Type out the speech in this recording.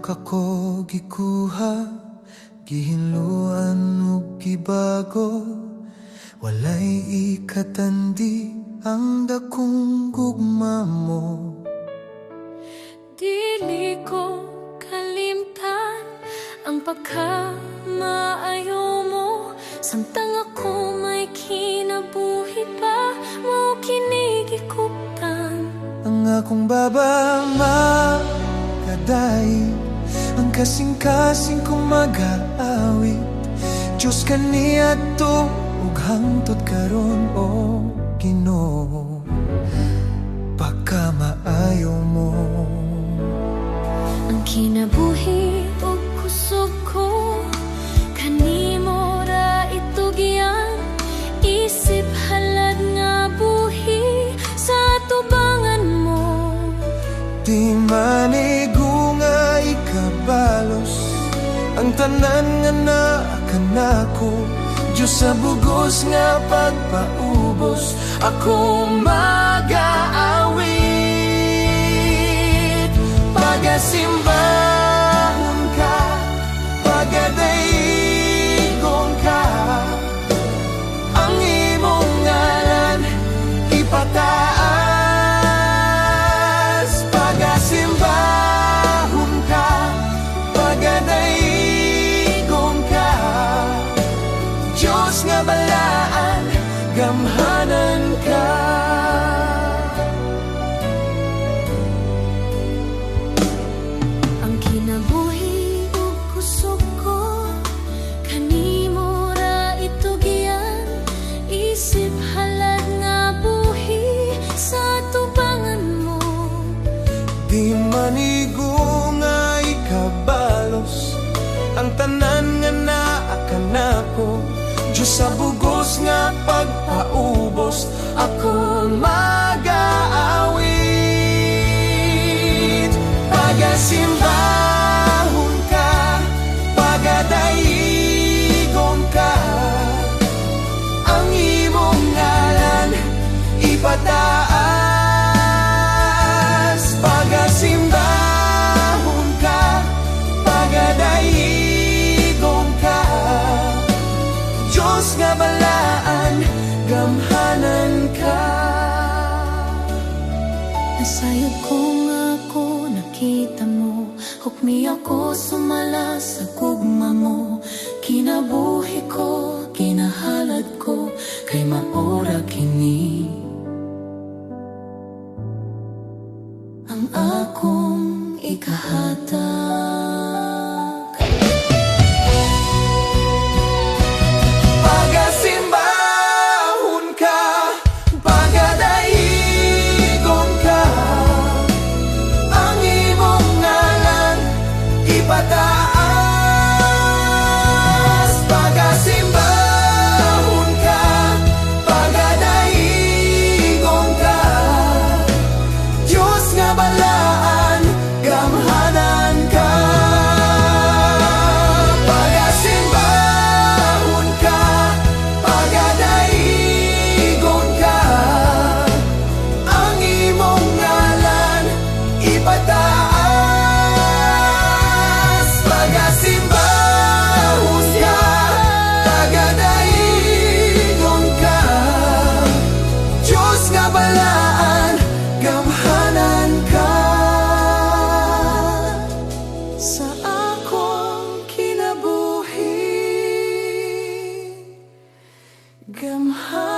ako gikuha, gihinluan ug gibago. Walay ikatandi ang dakong gugma mo. Dili ko kalimtan ang pagkamaayo mo. Samtang ako may kinabuhi pa, mo kinigikuptan. Ang akong baba makadai, ang kasing-kasing kong mag-aawit. Diyos kaniya to ug hangtod karon o Ginoo, pagkamaayo mo. Ang kinabuhi ug kusog ko, kanimo ra itugyan. Isip halad nga buhi sa tubangan mo. Di manigo nga ikabalos ang tanan nga naa kanako. Diyos sa bugos nga pagpaubos, ako mag-aawit. Pagasimbahon ka, pagadaigon ka, ang imong ngalan ipataas. Pagasimbahon ka, pagadaigon ka, Diyos nga balaan, gamhanan ka. Ang kinabuhi ug kusog ko, kanimo ra itugyan. Isip halad nga buhi sa tubangan mo. Di manigo nga ikabalos ang tanan nga naa kanako. Diyos sa bugos nga pagpaubos, ako mag-aawit. Pagasimbahon ka, pagadaigon ka, ang imong ngalan ipataas. Pagasimbahon ka, pagadaigon ka, Diyos nga balaan, gamhanan ka. Nasayod ko nga ako, nakita mo. Hukmi ako sumala sa gugma mo. Kinabuhi ko, kinahalad ko, kay maora kini ang akong ikahatag. Pagasimbahon ka, pagadaigon ka, ang imong ngalan ipataas. Pagasimbahon ka, pagadaigon ka, Diyos nga balaan, gamhanan ka. Pagasimbahon ka, pagadaigon ka, ang imong ngalan ipataas. Pagasimbahon ka, pagadaigon ka, Diyos nga balaan, gamhanan ka. Sa akong kinabuhi, gamhanan